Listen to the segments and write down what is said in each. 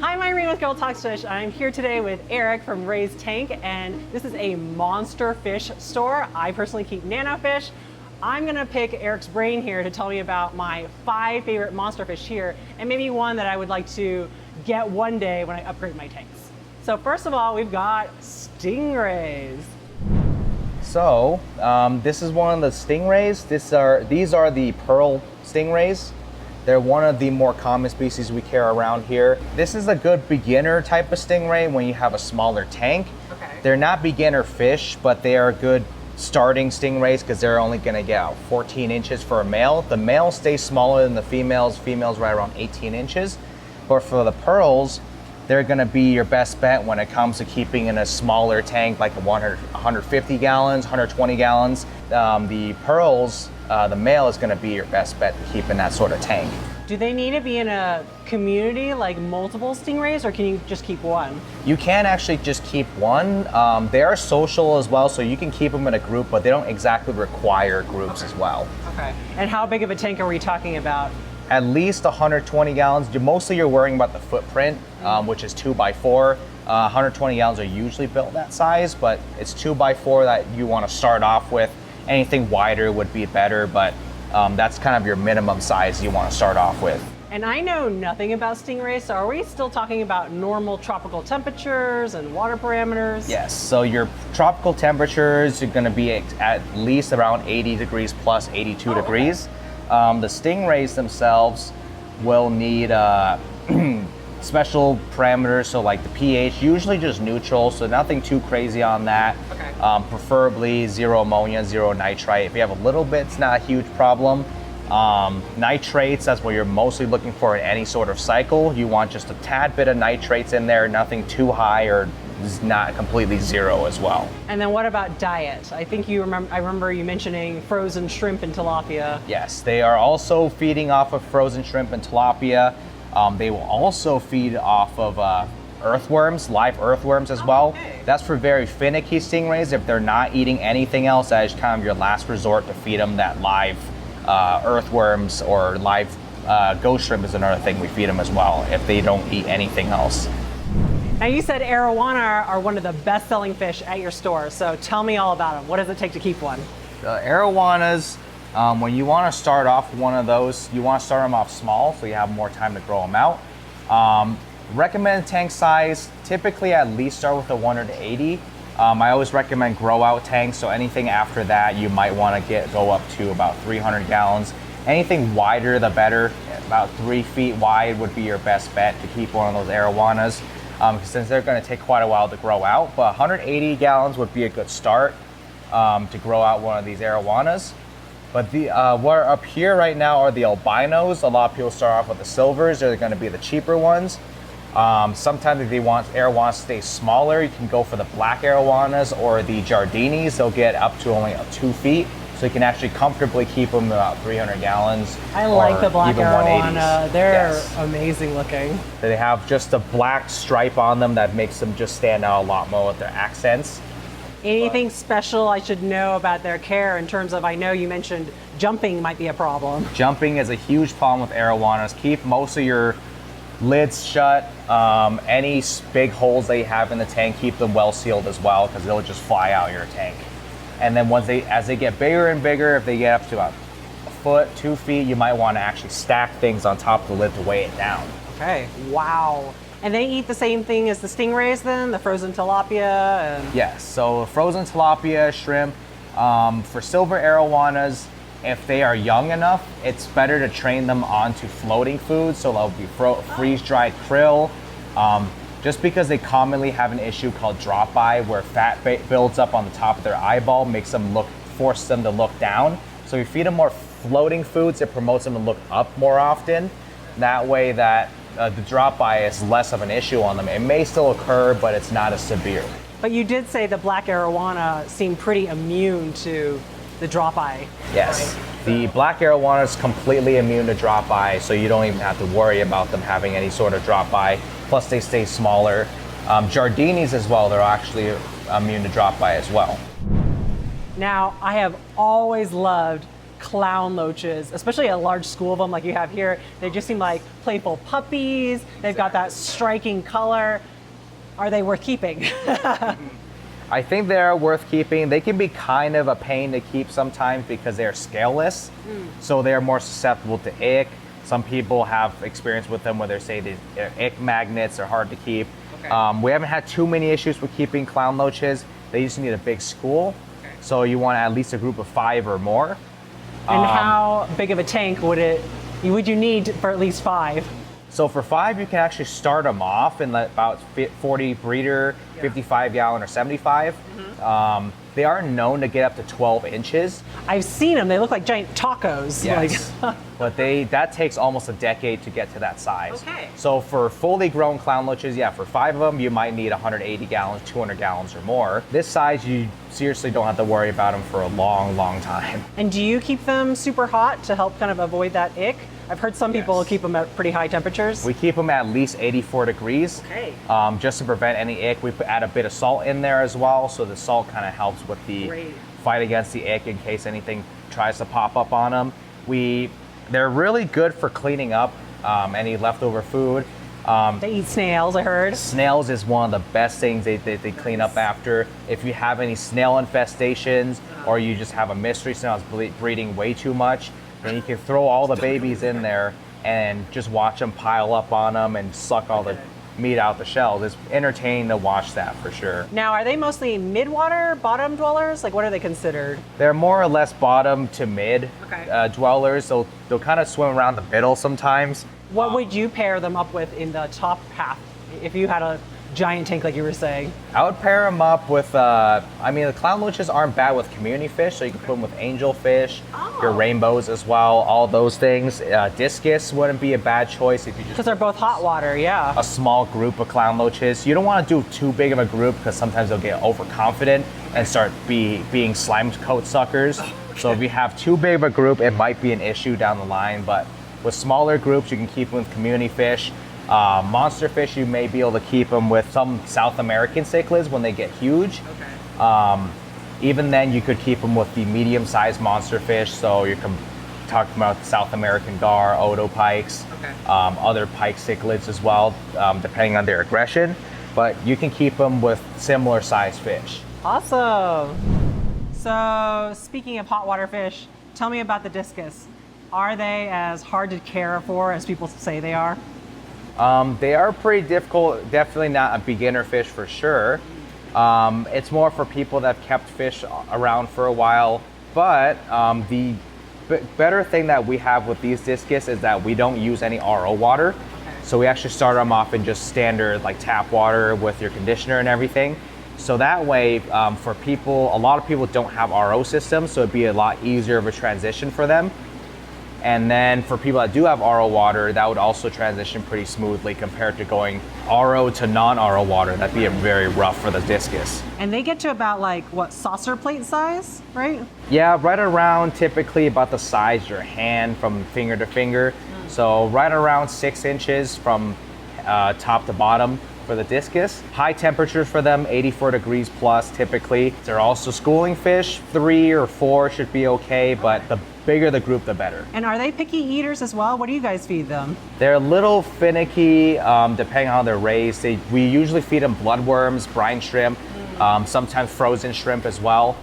Hi, I'm Irene with Girl Talks Fish. I'm here today with Eric from Ray's Tank, and this is a monster fish store. I personally keep nano fish. I'm gonna pick Eric's brain here to tell me about my 5 favorite monster fish here, and maybe one that I would like to get one day when I upgrade my tanks. So first of all, we've got stingrays. So this is one of the stingrays. These are the pearl stingrays. They're one of the more common species we carry around here. This is a good beginner type of stingray when you have a smaller tank. Okay. They're not beginner fish, but they are good starting stingrays because they're only gonna get out 14 inches for a male. The male stays smaller than the females. Females right around 18 inches. But for the pearls, they're gonna be your best bet when it comes to keeping in a smaller tank, like 150 gallons, 120 gallons. The pearls, the male is gonna be your best bet to keep in that sort of tank. Do they need to be in a community like multiple stingrays, or can you just keep one? You can actually just keep one. They are social as well, so you can keep them in a group, but they don't exactly require groups as well. Okay. And how big of a tank are we talking about? At least 120 gallons. Mostly you're worrying about the footprint, which is 2x4. 120 gallons are usually built that size, but it's 2x4 that you want to start off with. Anything wider would be better, but that's kind of your minimum size you want to start off with. And I know nothing about stingrays, so are we still talking about normal tropical temperatures and water parameters? Yes, so your tropical temperatures are going to be at least around 80 degrees plus 82 degrees. The stingrays themselves will need special parameters, so like the pH, usually just neutral, so nothing too crazy on that. Okay. Preferably zero ammonia, zero nitrite. If you have a little bit, it's not a huge problem. Nitrates, that's what you're mostly looking for in any sort of cycle. You want just a tad bit of nitrates in there, nothing too high or not completely zero as well. And then what about diet? I think I remember you mentioning frozen shrimp and tilapia. Yes, they are also feeding off of frozen shrimp and tilapia. They will also feed off of earthworms, live earthworms as well. Okay. That's for very finicky stingrays. If they're not eating anything else, that is kind of your last resort to feed them that live earthworms, or live ghost shrimp is another thing we feed them as well if they don't eat anything else. Now you said arowana are one of the best-selling fish at your store, so tell me all about them. What does it take to keep one? Arowanas, when you want to start off one of those, you want to start them off small so you have more time to grow them out. Recommended tank size, typically at least start with a 100 to 80. I always recommend grow out tanks, so anything after that you might want to go up to about 300 gallons. Anything wider the better. About 3 feet wide would be your best bet to keep one of those arowanas, since they're going to take quite a while to grow out. But 180 gallons would be a good start to grow out one of these arowanas. But what are up here right now are the albinos. A lot of people start off with the silvers. They're going to be the cheaper ones. Sometimes if you want arowanas to stay smaller, you can go for the black arowanas or the jardinis. They'll get up to only 2 feet. So you can actually comfortably keep them about 300 gallons. I like the black arowana. They're Yes. amazing looking. They have just a black stripe on them that makes them just stand out a lot more with their accents. Anything special I should know about their care in terms of, I know you mentioned jumping might be a problem. Jumping is a huge problem with arowanas. Keep most of your lids shut. Any big holes they have in the tank, keep them well sealed as well, because they'll just fly out your tank. And then as they get bigger and bigger, if they get up to about a foot, 2 feet, you might want to actually stack things on top of the lid to weigh it down. Okay, wow. And they eat the same thing as the stingrays then, the frozen tilapia? Yes, so frozen tilapia, shrimp. For silver arowanas, if they are young enough, it's better to train them onto floating foods, so they'll be freeze-dried krill. Just because they commonly have an issue called drop eye, where fat builds up on the top of their eyeball, force them to look down. So if you feed them more floating foods, it promotes them to look up more often. That way that the drop eye is less of an issue on them. It may still occur, but it's not as severe. But you did say the black arowana seemed pretty immune to the drop eye. Yes, the black arowana is completely immune to drop eye, so you don't even have to worry about them having any sort of drop eye. Plus they stay smaller. Jardinis as well, they're actually immune to drop eye as well. Now, I have always loved clown loaches, especially a large school of them like you have here. They just seem like playful puppies. They've got that striking color. Are they worth keeping? I think they're worth keeping. They can be kind of a pain to keep sometimes because they're scaleless, so they're more susceptible to ick. Some people have experience with them where they say they're ick magnets, are hard to keep. Okay. We haven't had too many issues with keeping clown loaches. They just need a big school, so you want at least a group of 5 or more. And how big of a tank would you need for at least 5? So for 5, you can actually start them off in about 40 breeder, 55 gallon or 75. They are known to get up to 12 inches. I've seen them. They look like giant tacos. Yes, but that takes almost a decade to get to that size. Okay. So for fully grown clown loaches, yeah, for 5 of them, you might need 180 gallons, 200 gallons or more. This size, you seriously don't have to worry about them for a long, long time. And do you keep them super hot to help kind of avoid that ick? I've heard some people keep them at pretty high temperatures. We keep them at least 84 degrees, Okay. Just to prevent any ick. We add a bit of salt in there as well, so the salt kind of helps with the Great. fight against the ick in case anything tries to pop up on them. They're really good for cleaning up any leftover food. They eat snails, I heard. Snails is one of the best things they clean up after. If you have any snail infestations or you just have a mystery snail that's breeding way too much, then you can throw all the babies in there and just watch them pile up on them and suck all the meat out the shells. It's entertaining to watch that for sure. Now, are they mostly mid-water, bottom dwellers? Like, what are they considered? They're more or less bottom to mid dwellers. They'll kind of swim around the middle sometimes. What would you pair them up with in the top half if you had a giant tank like you were saying? I would pair them up with, the clown loaches aren't bad with community fish, so you can put them with angelfish, your rainbows as well, all those things. Discus wouldn't be a bad choice if you just... Because they're both hot water, yeah. A small group of clown loaches. You don't want to do too big of a group because sometimes they'll get overconfident and start being slime coat suckers. So if you have too big of a group, it might be an issue down the line, but with smaller groups, you can keep them with community fish. Monster fish, you may be able to keep them with some South American cichlids when they get huge. Even then, you could keep them with the medium-sized monster fish. So you can talk about South American gar, Odo pikes, other pike cichlids as well, depending on their aggression. But you can keep them with similar-sized fish. Awesome. So speaking of hot water fish, tell me about the discus. Are they as hard to care for as people say they are? They are pretty difficult, definitely not a beginner fish for sure. It's more for people that have kept fish around for a while, but the better thing that we have with these discus is that we don't use any RO water. So we actually start them off in just standard like tap water with your conditioner and everything. So that way, for people, a lot of people don't have RO systems, so it'd be a lot easier of a transition for them. And then for people that do have RO water, that would also transition pretty smoothly compared to going RO to non-RO water. That'd be very rough for the discus. And they get to about like, what, saucer plate size, right? Yeah, right around typically about the size of your hand from finger to finger. So right around 6 inches from top to bottom for the discus. High temperatures for them, 84 degrees plus typically. They're also schooling fish. 3 or 4 should be okay, but the bigger the group, the better. And are they picky eaters as well? What do you guys feed them? They're a little finicky, depending on how they're raised. We usually feed them bloodworms, brine shrimp, sometimes frozen shrimp as well.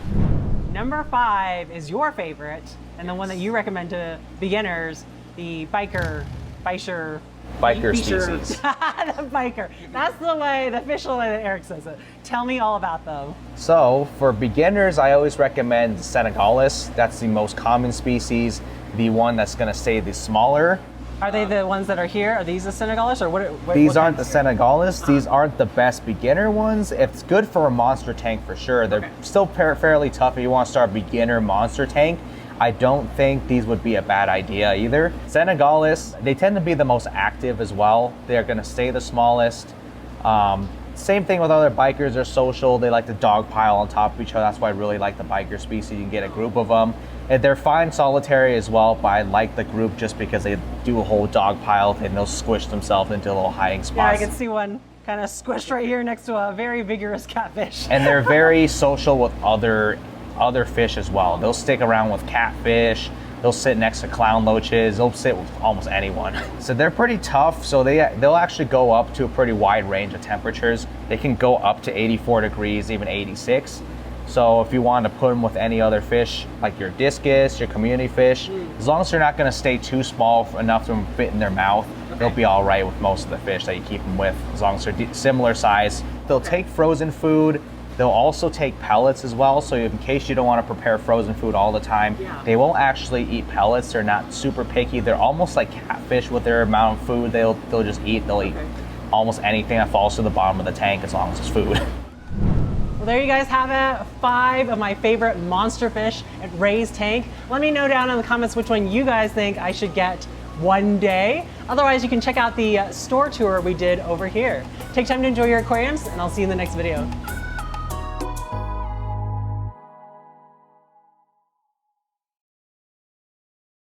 Number 5 is your favorite, and the one that you recommend to beginners, the biker species. The biker. That's the official way that Eric says it. Tell me all about them. So for beginners, I always recommend the Senegalis. That's the most common species, the one that's going to stay the smaller. Are they the ones that are here? Are these the Senegalis or what? These aren't the Senegalis. These aren't the best beginner ones. It's good for a monster tank for sure. They're still fairly tough if you want to start a beginner monster tank. I don't think these would be a bad idea either. Senegalis, they tend to be the most active as well. They're gonna stay the smallest. Same thing with other bikers, they're social. They like to dogpile on top of each other. That's why I really like the biker species. You can get a group of them. And they're fine solitary as well, but I like the group just because they do a whole dog pile and they'll squish themselves into little hiding spots. Yeah, I can see one kind of squished right here next to a very vigorous catfish. And they're very social with other fish as well. They'll stick around with catfish, They'll sit next to clown loaches. They'll sit with almost anyone. So they're pretty tough. So they'll actually go up to a pretty wide range of temperatures. They can go up to 84 degrees, even 86. So if you want to put them with any other fish, like your discus, your community fish, as long as they're not going to stay too small enough to fit in their mouth, they'll be all right with most of the fish that you keep them with, as long as they're similar size. They'll take frozen food. They'll also take pellets as well, so in case you don't want to prepare frozen food all the time, they won't actually eat pellets. They're not super picky. They're almost like catfish with their amount of food. They'll just eat. They'll eat almost anything that falls to the bottom of the tank as long as it's food. Well, there you guys have it. 5 of my favorite monster fish at Ray's Tank. Let me know down in the comments which one you guys think I should get one day. Otherwise, you can check out the store tour we did over here. Take time to enjoy your aquariums, and I'll see you in the next video.